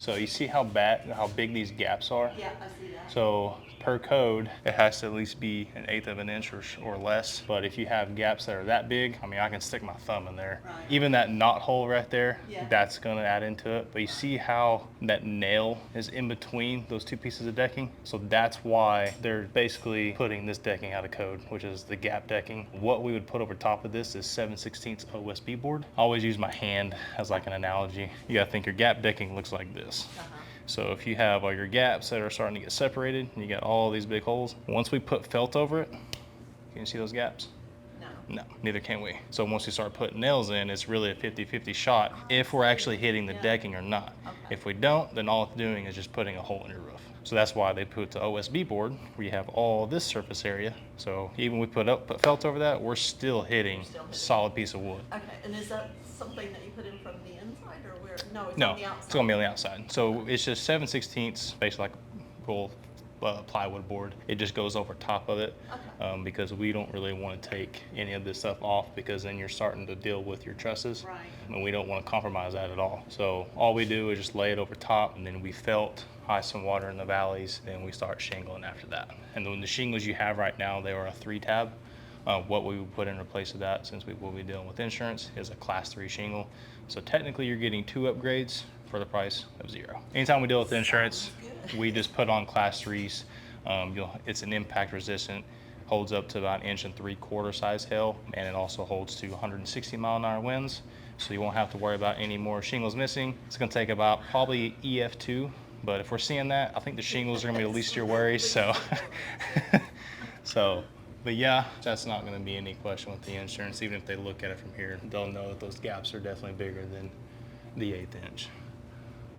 So you see how big these gaps are? Yeah, I see that. So per code, it has to at least be 1/8 of an inch or less. But if you have gaps that are that big, I mean, I can stick my thumb in there. Right. Even that knot hole right there, Yeah. that's gonna add into it. But you see how that nail is in between those two pieces of decking? So that's why they're basically putting this decking out of code, which is the gap decking. What we would put over top of this is 7/16 OSB board. I always use my hand as like an analogy. You gotta think your gap decking looks like this. So if you have all your gaps that are starting to get separated, and you got all these big holes, once we put felt over it, can you see those gaps? No, neither can we. So once we start putting nails in, it's really a 50-50 shot if we're actually hitting the decking or not. If we don't, then all it's doing is just putting a hole in your roof. So that's why they put the OSB board where you have all this surface area. So even we put felt over that, we're still hitting a solid piece of wood. Okay, and is that something that you put in from the inside or where? No, it's No, on the outside. it's gonna be on the outside. So it's just 7/16, basically like roll plywood board. It just goes over top of it because we don't really want to take any of this stuff off because then you're starting to deal with your trusses. Right. And we don't want to compromise that at all. So all we do is just lay it over top and then we felt high some water in the valleys, then we start shingling after that. And then the shingles you have right now, they are a 3-tab. What we would put in place of that, since we will be dealing with insurance, is a class 3 shingle. So technically you're getting 2 upgrades for the price of 0. Anytime we deal with insurance, we just put on class 3s. It's an impact resistant, holds up to about 1 3/4 size hail, and it also holds to 160-mile-an-hour winds. So you won't have to worry about any more shingles missing. It's gonna take about probably EF2, but if we're seeing that, I think the shingles are gonna be the least of your worries, so. But yeah, that's not gonna be any question with the insurance. Even if they look at it from here, they'll know that those gaps are definitely bigger than the 1/8 inch.